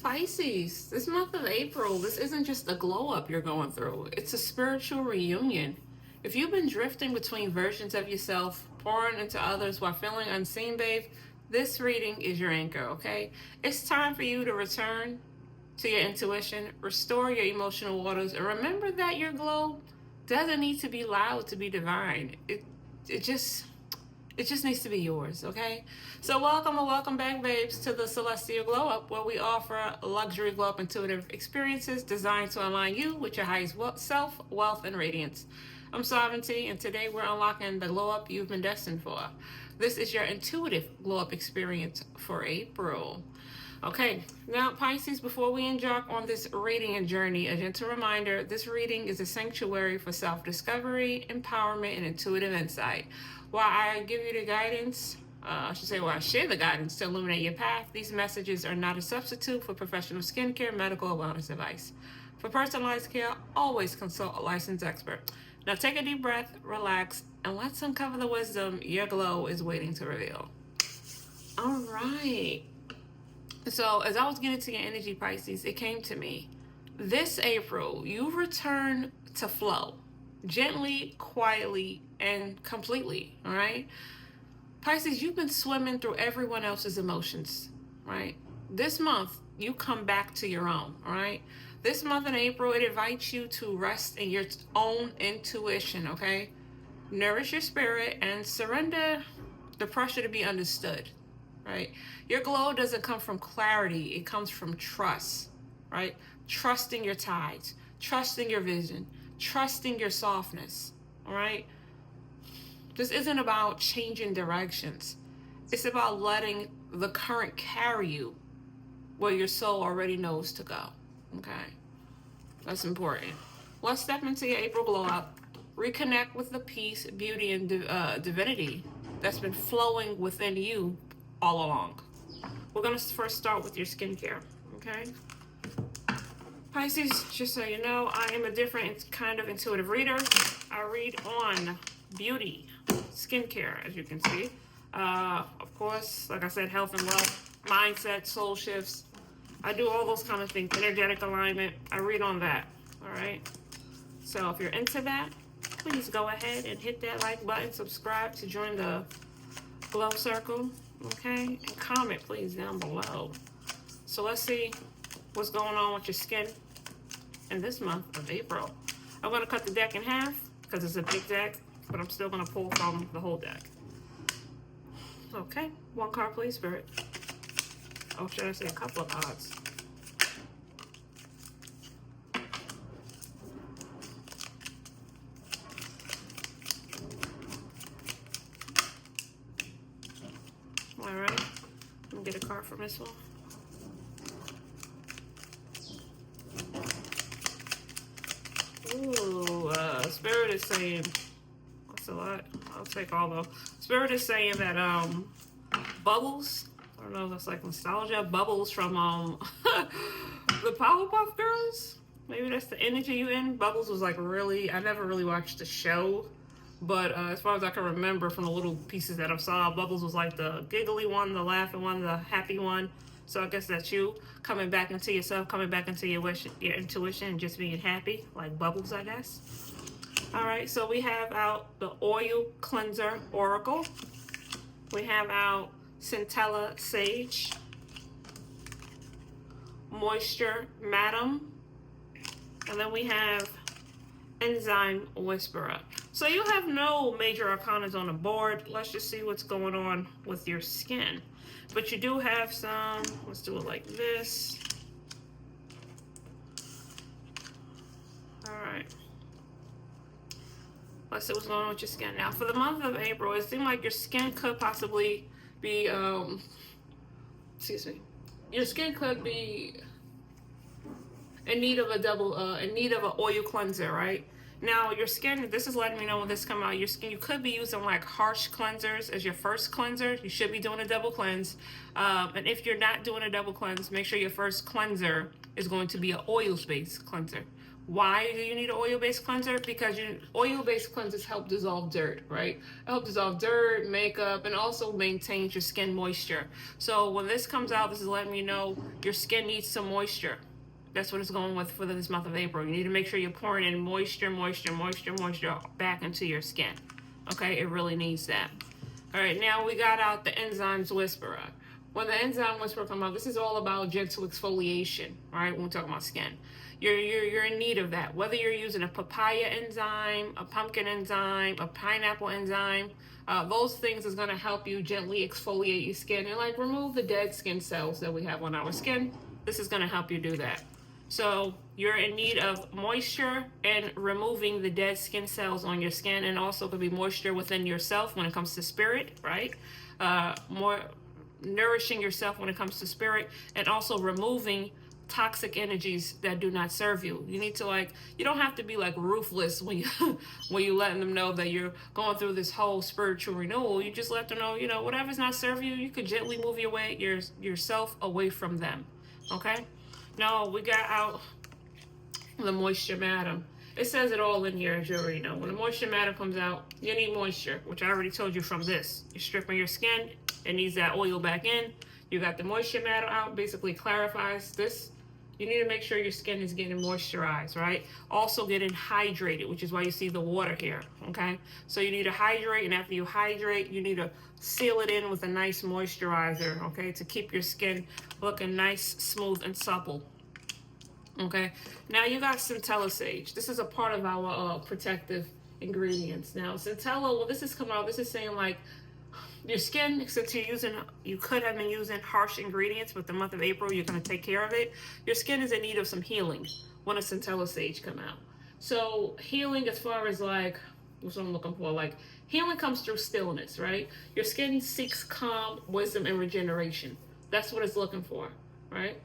Pisces, this month of April, this isn't just a glow up you're going through, it's a spiritual reunion. If you've been drifting between versions of yourself, pouring into others while feeling unseen, babe, this reading is your anchor, okay? It's time for you to return to your intuition, restore your emotional waters, and remember that your glow doesn't need to be loud to be divine. It just needs to be yours, okay? So welcome and welcome back, babes, to the Celestial Glow Up, where we offer luxury glow up intuitive experiences designed to align you with your highest self, wealth, and radiance. I'm Sovereignty, and today we're unlocking the glow up you've been destined for. This is your intuitive glow up experience for April. Okay, now Pisces, before we embark on this reading and journey, a gentle reminder, this reading is a sanctuary for self-discovery, empowerment, and intuitive insight. While I give you the guidance, while I share the guidance to illuminate your path, these messages are not a substitute for professional skincare, medical, or wellness advice. For personalized care, always consult a licensed expert. Now take a deep breath, relax, and let's uncover the wisdom your glow is waiting to reveal. All right. So as I was getting to your energy, Pisces, it came to me. This April, you return to flow. Gently, quietly, and completely, all right? Pisces, you've been swimming through everyone else's emotions, right? This month, you come back to your own, all right? This month in April, it invites you to rest in your own intuition, okay? Nourish your spirit and surrender the pressure to be understood, right? Your glow doesn't come from clarity. It comes from trust, right? Trusting your tides, trusting your vision, trusting your softness, all right? This isn't about changing directions. It's about letting the current carry you where your soul already knows to go, okay? That's important. Let's step into your April glow up. Reconnect with the peace, beauty, and divinity that's been flowing within you all along. We're going to first start with your skincare, okay? Pisces, just so you know, I am a different kind of intuitive reader. I read on beauty, skincare, as you can see. Of course, like I said, health and wealth, mindset, soul shifts. I do all those kind of things, energetic alignment. I read on that, all right? So if you're into that, please go ahead and hit that like button, subscribe to join the Glow Circle, okay? And comment, please, down below. So let's see what's going on with your skin in this month of April. I'm going to cut the deck in half because it's a big deck, but I'm still going to pull from the whole deck. Okay, one card, please, Spirit. Oh, should I say a couple of cards? All right, let me get a card from this one. Ooh, Spirit is saying, that's a lot. I'll take all those. Spirit is saying that Bubbles, I don't know if that's like nostalgia, Bubbles from the Powerpuff Girls. Maybe that's the energy you in. Bubbles was like really, I never really watched the show, but as far as I can remember from the little pieces that I saw, Bubbles was like the giggly one, the laughing one, the happy one. So I guess that's you coming back into yourself, coming back into your intuition, and just being happy, like Bubbles, I guess. All right, so we have out the Oil Cleanser Oracle. We have out Centella Sage, Moisture Madam, and then we have Enzyme Whisperer. So you have no major arcanas on the board. Let's just see what's going on with your skin. But you do have some, let's do it like this. All right. Let's see what's going on with your skin. Now, for the month of April, it seemed like your skin could possibly be, your skin could be in need of an oil cleanser, right? Now, your skin, this is letting me know when this comes out, your skin, you could be using like harsh cleansers as your first cleanser. You should be doing a double cleanse. And if you're not doing a double cleanse, make sure your first cleanser is going to be an oil-based cleanser. Why do you need an oil-based cleanser? Because oil-based cleansers help dissolve dirt, right? Help dissolve dirt, makeup, and also maintains your skin moisture. So when this comes out, this is letting me know your skin needs some moisture. That's what it's going with for this month of April. You need to make sure you're pouring in moisture back into your skin. Okay, it really needs that. All right, now we got out the Enzymes Whisperer. When the Enzyme Whisperer come out, this is all about gentle exfoliation, right? When we talk about skin. You're in need of that. Whether you're using a papaya enzyme, a pumpkin enzyme, a pineapple enzyme, those things is going to help you gently exfoliate your skin and like remove the dead skin cells that we have on our skin. This is going to help you do that. So you're in need of moisture and removing the dead skin cells on your skin, and also could be moisture within yourself when it comes to spirit, right? More nourishing yourself when it comes to spirit, and also removing toxic energies that do not serve you. You need to you don't have to be like ruthless when you when you letting them know that you're going through this whole spiritual renewal. You just let them know, whatever's not serving you, you could gently move yourself away from them. Okay? Now we got out the Moisture Madam. It says it all in here, as you already know. When the Moisture Madam comes out, you need moisture, which I already told you from this. You're stripping your skin, it needs that oil back in. You got the Moisture Madam out, basically clarifies this. You need to make sure your skin is getting moisturized, right? Also getting hydrated, which is why you see the water here, okay? So you need to hydrate, and after you hydrate, you need to seal it in with a nice moisturizer, okay? To keep your skin looking nice, smooth, and supple. Okay, now you got centella sage. This is a part of our protective ingredients. Now, centella, when this is coming out, this is saying like your skin, since you could have been using harsh ingredients, but the month of April, you're going to take care of it. Your skin is in need of some healing when a centella sage come out. So healing as far as like, what's what I'm looking for, like healing comes through stillness, right? Your skin seeks calm, wisdom, and regeneration. That's what it's looking for, right?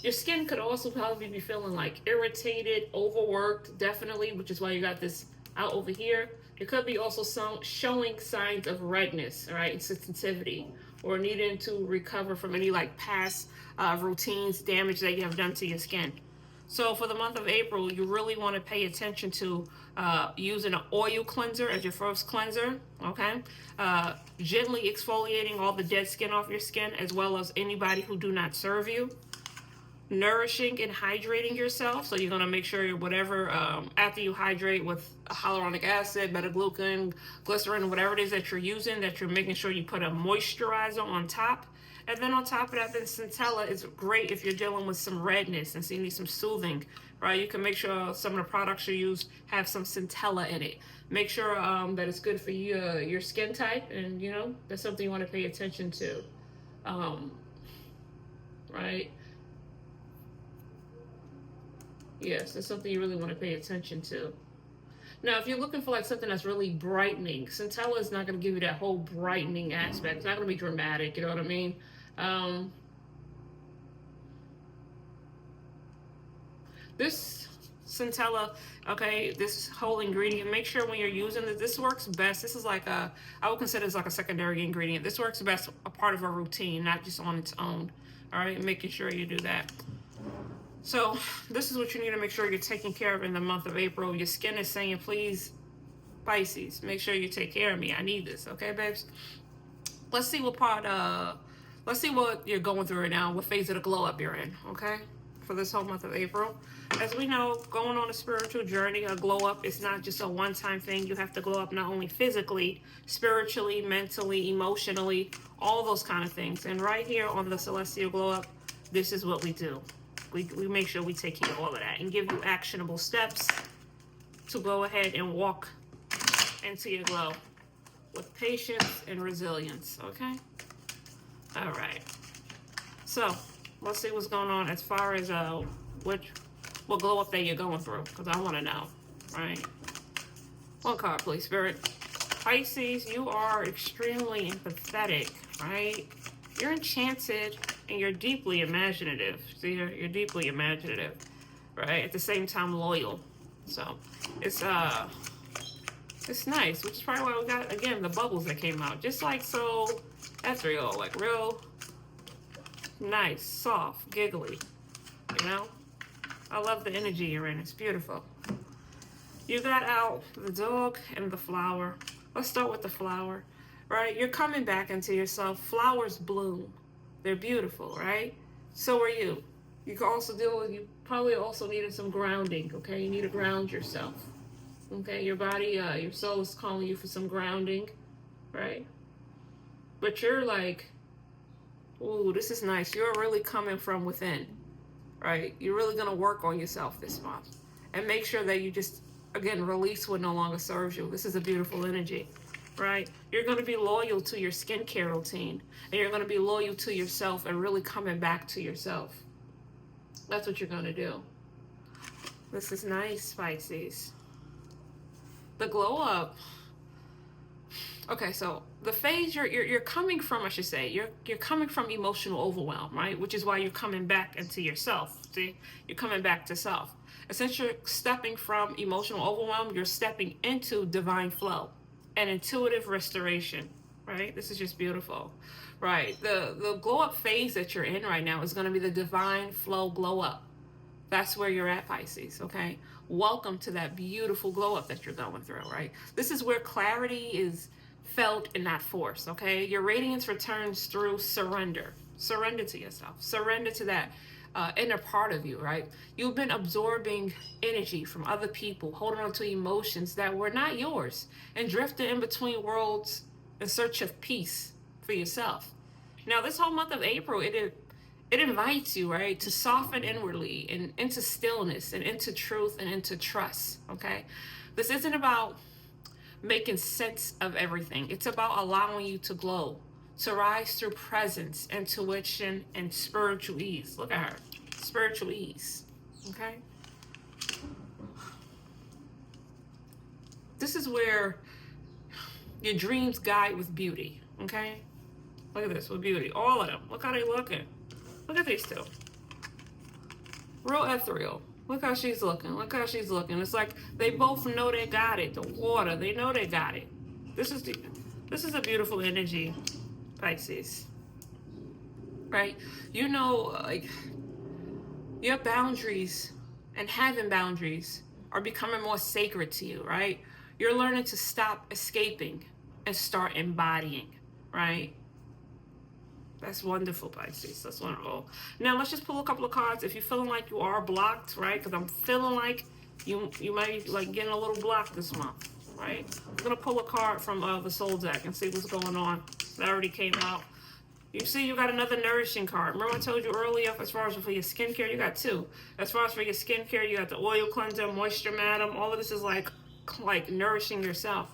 Your skin could also probably be feeling like irritated, overworked, definitely, which is why you got this out over here. It could be also showing signs of redness, right, and sensitivity, or needing to recover from any like past routines, damage that you have done to your skin. So for the month of April, you really want to pay attention to using an oil cleanser as your first cleanser, okay? Gently exfoliating all the dead skin off your skin, as well as anybody who do not serve you. Nourishing and hydrating yourself, so you're going to make sure whatever after you hydrate with hyaluronic acid, beta-glucan, glycerin, whatever it is that you're using, that you're making sure you put a moisturizer on top. And then on top of that, the centella is great if you're dealing with some redness and so you need some soothing, right? You can make sure some of the products you use have some centella in it. Make sure that it's good for your skin type, and that's something you want to pay attention to, right? Yes, that's something you really want to pay attention to. Now, if you're looking for like something that's really brightening, centella is not going to give you that whole brightening aspect. It's not going to be dramatic, you know what I mean? This centella, okay, this whole ingredient, make sure when you're using this works best. This is like I would consider this like a secondary ingredient. This works best a part of a routine, not just on its own. All right, making sure you do that. So this is what you need to make sure you're taking care of in the month of April. Your skin is saying, please, Pisces, make sure you take care of me. I need this, okay, babes? Let's see let's see what you're going through right now, what phase of the glow up you're in, okay? For this whole month of April. As we know, going on a spiritual journey, a glow up is not just a one-time thing. You have to glow up not only physically, spiritually, mentally, emotionally, all those kind of things. And right here on the Celestial Glow Up, this is what we do. We make sure we take care of all of that and give you actionable steps to go ahead and walk into your glow with patience and resilience, okay? All right. So let's see what's going on as far as what glow up that you're going through, because I want to know, right? One card, please, Spirit. Pisces, you are extremely empathetic, right? You're enchanted and you're deeply imaginative. See, you're deeply imaginative, right? At the same time, loyal. So it's nice, which is probably why we got, again, the bubbles that came out. Just like so ethereal, like real nice, soft, giggly. you know? I love the energy you're in. It's beautiful. You got out the dog and the flower. Let's start with the flower, right? You're coming back into yourself. Flowers bloom. They're beautiful, right? So are you. You can also deal with, you probably also needed some grounding, okay? You need to ground yourself, okay? Your body, your soul is calling you for some grounding, right? But you're like, ooh, this is nice. You're really coming from within, right? You're really going to work on yourself this month and make sure that you just, again, release what no longer serves you. This is a beautiful energy, right? You're going to be loyal to your skincare routine, and you're going to be loyal to yourself and really coming back to yourself. That's what you're going to do. This is nice, Pisces. The glow up. Okay, so the phase you're coming from, I should say, you're coming from emotional overwhelm, right? Which is why you're coming back into yourself. See, you're coming back to self. And since you're stepping from emotional overwhelm, you're stepping into divine flow and intuitive restoration, right? This is just beautiful, right? The glow up phase that you're in right now is going to be the divine flow glow up. That's where you're at, Pisces, okay? Welcome to that beautiful glow up that you're going through, right? This is where clarity is felt and not forced, okay? Your radiance returns through surrender. Surrender to yourself. Surrender to that inner part of you, right? You've been absorbing energy from other people, holding on to emotions that were not yours, and drifting in between worlds in search of peace for yourself. Now, this whole month of April, it invites you, right, to soften inwardly and into stillness and into truth and into trust, okay? This isn't about making sense of everything. It's about allowing you to glow, to rise through presence, intuition, and spiritual ease. Look at her. Spiritual ease, okay? This is where your dreams guide with beauty, okay? Look at this, with beauty. All of them. Look how they looking. Look at these two. Real ethereal. Look how she's looking. Look how she's looking. It's like they both know they got it. The water, they know they got it. This is a beautiful energy, Pisces. Right? You know, like, your boundaries and having boundaries are becoming more sacred to you, right? You're learning to stop escaping and start embodying, right? That's wonderful, Pisces. That's wonderful. Now, let's just pull a couple of cards. If you're feeling like you are blocked, right? Because I'm feeling like you might be like getting a little blocked this month, right? I'm going to pull a card from the Soul deck and see what's going on. That already came out. You see, you got another nourishing card. Remember I told you earlier, as far as for your skincare, you got two. As far as for your skincare, you got the oil cleanser, moisture madam. All of this is like nourishing yourself.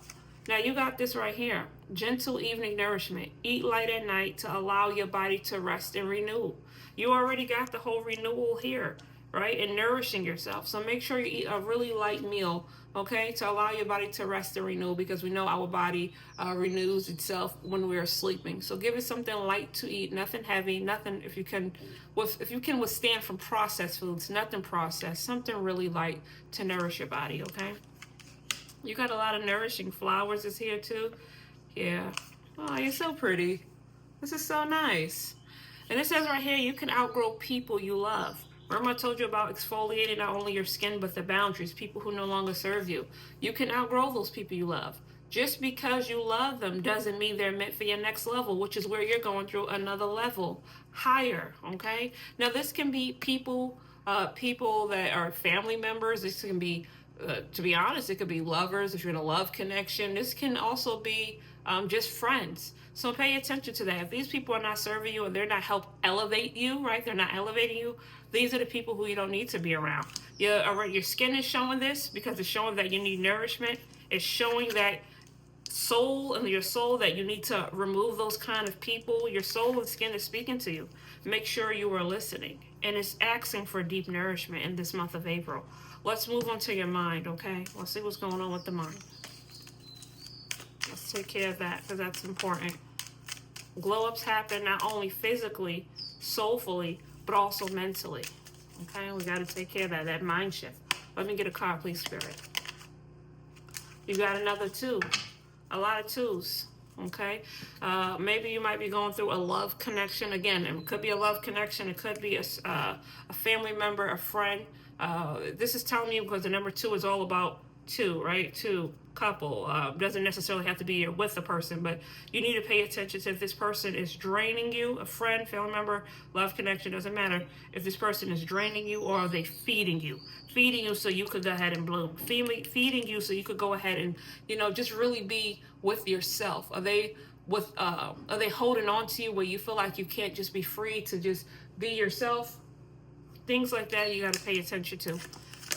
Now, you got this right here. Gentle evening nourishment. Eat light at night to allow your body to rest and renew. You already got the whole renewal here, right? And nourishing yourself. So make sure you eat a really light meal, okay, to allow your body to rest and renew, because we know our body renews itself when we are sleeping. So give it something light to eat, nothing heavy, nothing, if you can withstand from processed foods, nothing processed, something really light to nourish your body, okay? You got a lot of nourishing flowers is here too. Yeah. Oh, you're so pretty. This is so nice. And it says right here, you can outgrow people you love. Remember I told you about exfoliating not only your skin, but the boundaries, people who no longer serve you. You can outgrow those people you love. Just because you love them doesn't mean they're meant for your next level, which is where you're going through another level higher, okay? Now, this can be people that are family members. This can be, to be honest, it could be lovers if you're in a love connection. This can also be just friends. So pay attention to that. If these people are not serving you and they're not help elevate you, right? They're not elevating you. These are the people who you don't need to be around. Your skin is showing this because it's showing that you need nourishment. It's showing that your soul that you need to remove those kind of people. Your soul and skin is speaking to you. Make sure you are listening. And it's asking for deep nourishment in this month of April. Let's move on to your mind, okay? Let's see what's going on with the mind. Let's take care of that because that's important. Glow-ups happen not only physically, soulfully, but also mentally. Okay, we got to take care of that mind shift. Let me get a card, please, Spirit. You got another two. A lot of twos. Okay, maybe you might be going through a love connection. Again, it could be a love connection. It could be a family member, a friend. This is telling me because the number two is all about two, right? Two, couple. Doesn't necessarily have to be you're with a person, but you need to pay attention to if this person is draining you, a friend, family member, love connection, doesn't matter. If this person is draining you, or are they feeding you? Feeding you so you could go ahead and bloom. Feeding you so you could go ahead and, just really be with yourself. Are they holding on to you where you feel like you can't just be free to just be yourself? Things like that you got to pay attention to.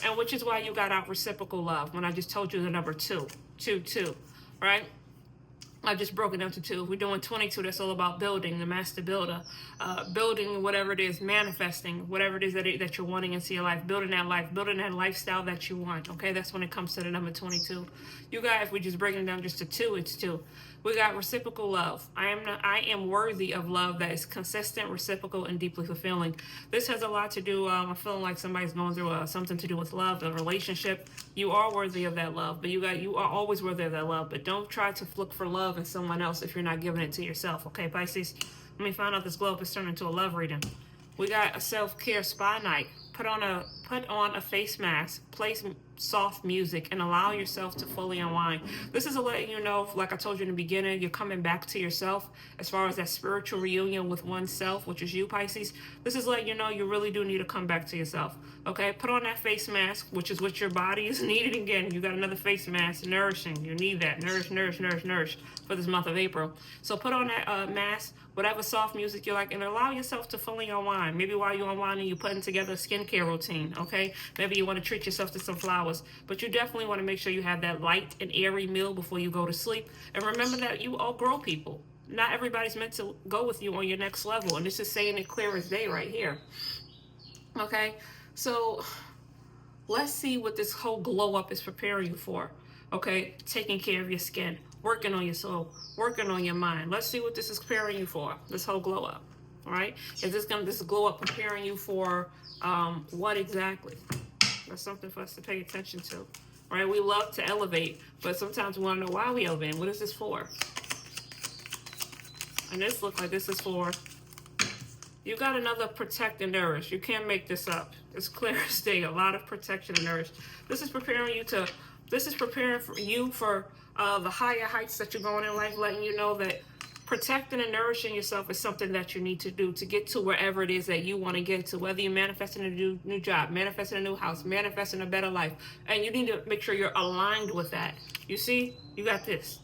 And which is why you got out reciprocal love when I just told you the number two, right? I just broke it down to two. We're doing 22. That's all about building, the master builder. Building whatever it is, manifesting whatever it is that you're wanting into your life. Building that lifestyle that you want. Okay, that's when it comes to the number 22. You guys, if we just break it down just to two, it's two. We got reciprocal love. I am worthy of love that is consistent, reciprocal, and deeply fulfilling. This has a lot to do. I'm feeling like somebody's going through something to do with love, a relationship. You are worthy of that love, but you are always worthy of that love. But don't try to look for love in someone else if you're not giving it to yourself. Okay, Pisces. Let me find out this globe is turning into a love reading. We got a self-care spa night. Put on a face mask, play some soft music, and allow yourself to fully unwind. This is a letting you know, like I told you in the beginning, you're coming back to yourself as far as that spiritual reunion with oneself, which is you, Pisces. This is letting you know you really do need to come back to yourself. Okay, put on that face mask, which is what your body is needing. Again, you got another face mask, nourishing. You need that. Nourish for this month of April. So put on that mask, whatever soft music you like, and allow yourself to fully unwind. Maybe while you're unwinding, you're putting together a skincare routine, okay? Maybe you want to treat yourself to some flowers, but you definitely want to make sure you have that light and airy meal before you go to sleep. And remember that you all grow people. Not everybody's meant to go with you on your next level, and this is saying it clear as day right here, okay? So let's see what this whole glow up is preparing you for, okay? Taking care of your skin, working on your soul, working on your mind. Let's see what this is preparing you for, this whole glow up, all right? Is this glow up preparing you for what exactly? That's something for us to pay attention to, right? We love to elevate, but sometimes we want to know why we elevate. What is this for? And this looks like this is for, you got another protect and nourish. You can't make this up. It's clear as day. A lot of protection and nourish. This is preparing you for the higher heights that you're going in life, letting you know that protecting and nourishing yourself is something that you need to do to get to wherever it is that you want to get to, whether you're manifesting a new job, manifesting a new house, manifesting a better life. And you need to make sure you're aligned with that. You see, you got this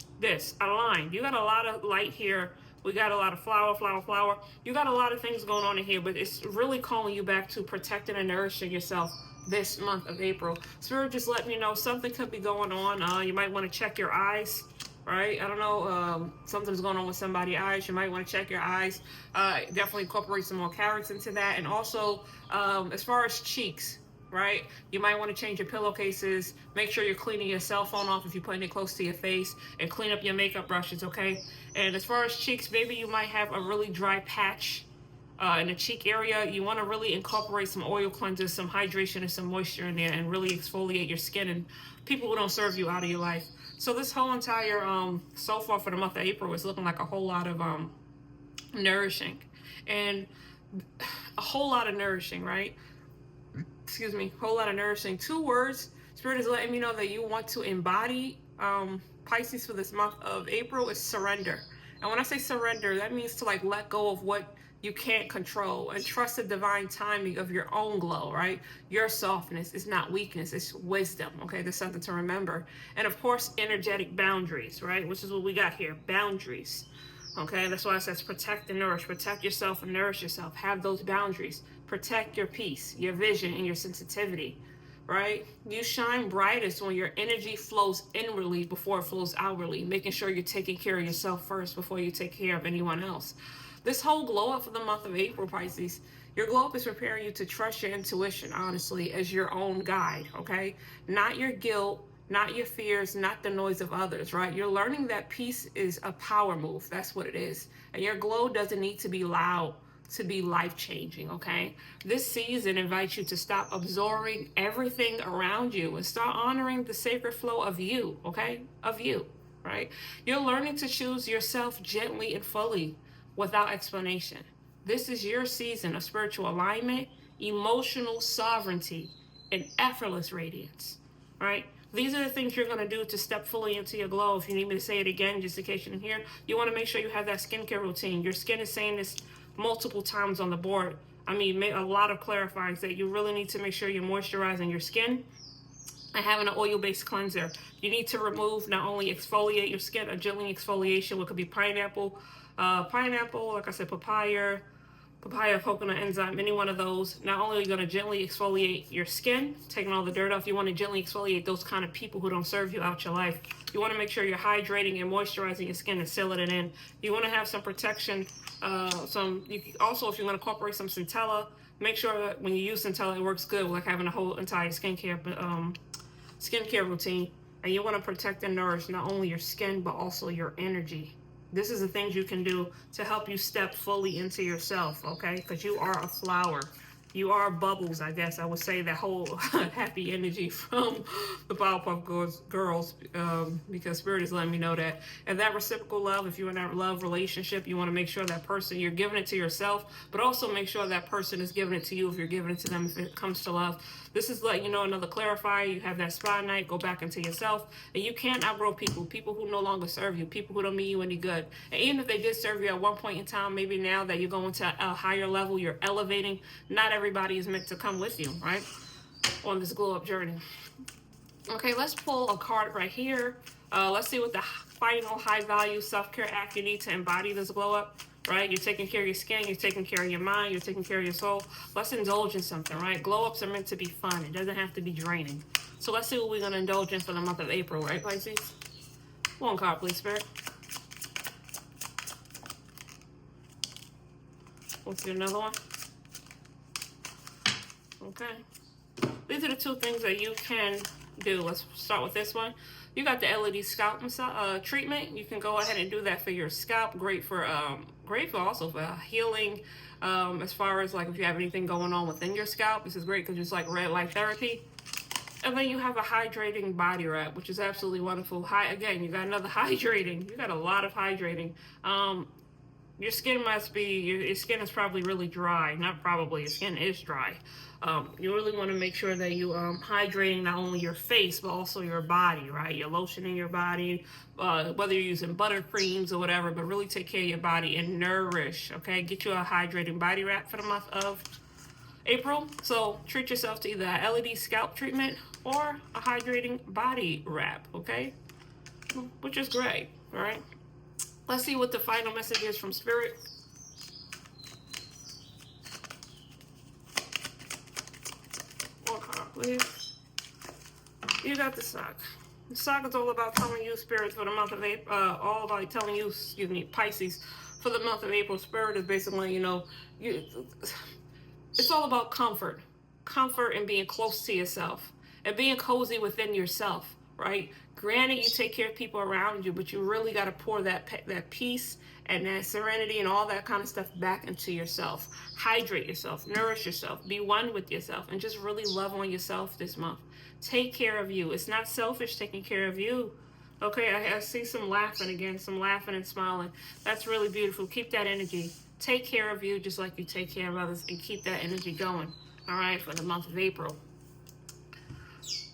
aligned. You got a lot of light here. We got a lot of flower. You got a lot of things going on in here, but it's really calling you back to protecting and nourishing yourself this month of April. Spirit just letting you know something could be going on. You might want to check your eyes, right? I don't know, something's going on with somebody's eyes. You might want to check your eyes. Definitely incorporate some more carrots into that. And also, as far as cheeks, right? You might want to change your pillowcases. Make sure you're cleaning your cell phone off if you're putting it close to your face, and clean up your makeup brushes, okay? And as far as cheeks, maybe you might have a really dry patch in the cheek area. You want to really incorporate some oil cleansers, some hydration, and some moisture in there, and really exfoliate your skin and people who don't serve you out of your life. So this whole entire, so far for the month of April, is looking like a whole lot of nourishing. And a whole lot of nourishing, right? Excuse me, whole lot of nourishing. 2 words Spirit is letting me know that you want to embody, Pisces, for this month of April, is surrender. And when I say surrender, that means to let go of what you can't control and trust the divine timing of your own glow, right? Your softness is not weakness, it's wisdom, okay? There's something to remember. And of course, energetic boundaries, right? Which is what we got here, boundaries, okay? That's why it says protect and nourish. Protect yourself and nourish yourself. Have those boundaries. Protect your peace, your vision, and your sensitivity, right? You shine brightest when your energy flows inwardly before it flows outwardly, making sure you're taking care of yourself first before you take care of anyone else. This whole glow up for the month of April, Pisces, your glow up is preparing you to trust your intuition, honestly, as your own guide, okay? Not your guilt, not your fears, not the noise of others, right? You're learning that peace is a power move. That's what it is. And your glow doesn't need to be loud to be life-changing, okay? This season invites you to stop absorbing everything around you and start honoring the sacred flow of you, okay? Of you. right? You're learning to choose yourself gently and fully without explanation. This is your season of spiritual alignment, emotional sovereignty, and effortless radiance, right? These are the things you're going to do to step fully into your glow. If you need me to say it again, just in case you didn't hear, you want to make sure you have that skincare routine. Your skin is saying this multiple times on the board. I mean, a lot of clarifying that you really need to make sure you're moisturizing your skin and having an oil-based cleanser. You need to remove, not only exfoliate your skin, a gently exfoliation, which could be pineapple, like I said, papaya, coconut enzyme, any one of those. Not only are you going to gently exfoliate your skin, taking all the dirt off, you want to gently exfoliate those kind of people who don't serve you out your life. You want to make sure you're hydrating and moisturizing your skin and sealing it in. You want to have some protection. Also, if you're going to incorporate some centella, make sure that when you use centella, it works good, like having a whole entire skincare routine. And you want to protect and nourish not only your skin, but also your energy. This is the things you can do to help you step fully into yourself, okay? Because you are a flower. You are bubbles, I guess. I would say that whole happy energy from the Powerpuff Girls, because Spirit is letting me know that. And that reciprocal love, if you're in that love relationship, you want to make sure that person, you're giving it to yourself, but also make sure that person is giving it to you if you're giving it to them if it comes to love. This is letting you know, another clarifier. You have that spa night, go back into yourself. And you can't outgrow people who no longer serve you, people who don't mean you any good. And even if they did serve you at one point in time, maybe now that you're going to a higher level, you're elevating, not everybody is meant to come with you, right? On this glow up journey. Okay, let's pull a card right here. Let's see what the final high value self-care act you need to embody this glow up. Right? You're taking care of your skin, you're taking care of your mind, you're taking care of your soul. Let's indulge in something, right? Glow-ups are meant to be fun. It doesn't have to be draining. So let's see what we're going to indulge in for the month of April, right, Pisces? One card, please, Spirit. Let's do another one. Okay. These are the two things that you can do. Let's start with this one. You got the LED scalp treatment. You can go ahead and do that for your scalp. Great for also for healing. As far as like if you have anything going on within your scalp, this is great because it's like red light therapy. And then you have a hydrating body wrap, which is absolutely wonderful. Again, you got another hydrating. You got a lot of hydrating. Your skin your skin is probably really dry. Not probably, your skin is dry. You really want to make sure that you hydrating not only your face, but also your body, right? You're lotioning your body, whether you're using buttercreams or whatever, but really take care of your body and nourish, okay? Get you a hydrating body wrap for the month of April. So treat yourself to either a LED scalp treatment or a hydrating body wrap, okay? Which is great, all right? Let's see what the final message is from Spirit. One card, please. You got the sock. The sock is all about telling you, Spirit, for the month of April. All about telling you, Pisces, for the month of April. Spirit is basically, it's all about comfort. Comfort and being close to yourself and being cozy within yourself, right? Granted, you take care of people around you, but you really got to pour that peace and that serenity and all that kind of stuff back into yourself. Hydrate yourself, nourish yourself, be one with yourself, and just really love on yourself this month. Take care of you. It's not selfish taking care of you. Okay, I see some laughing again, some laughing and smiling. That's really beautiful. Keep that energy. Take care of you just like you take care of others, and keep that energy going, all right, for the month of April.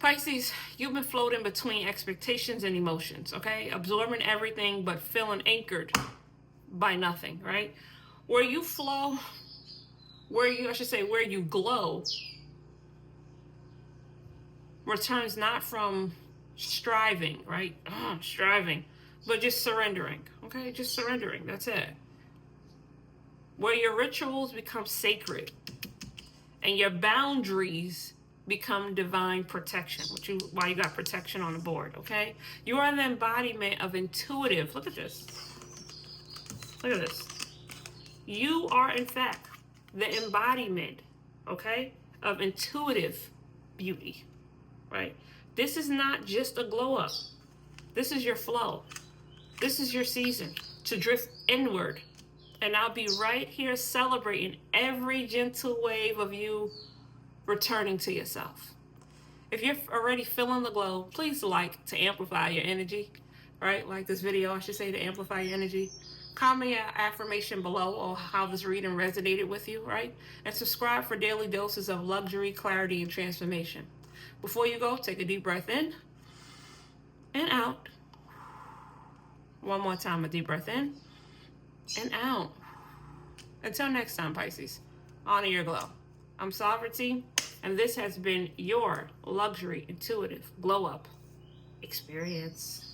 Pisces, you've been floating between expectations and emotions, okay? Absorbing everything but feeling anchored by nothing, right? Where you flow, where you glow, returns not from striving, right? Striving, but just surrendering, okay? Just surrendering, that's it. Where your rituals become sacred and your boundaries become divine protection, why you got protection on the board, okay? You are the embodiment of intuitive, look at this. Look at this. You are, in fact, the embodiment, okay, of intuitive beauty, right? This is not just a glow up. This is your flow. This is your season to drift inward. And I'll be right here celebrating every gentle wave of you returning to yourself. If you're already feeling the glow, please like to amplify your energy. right? Like this video, I should say, to amplify your energy. Comment your affirmation below or how this reading resonated with you, right? And subscribe for daily doses of luxury, clarity, and transformation. Before you go, take a deep breath in and out. One more time, a deep breath in and out. Until next time, Pisces, honor your glow. I'm Sovereignty, and this has been your luxury intuitive glow up experience.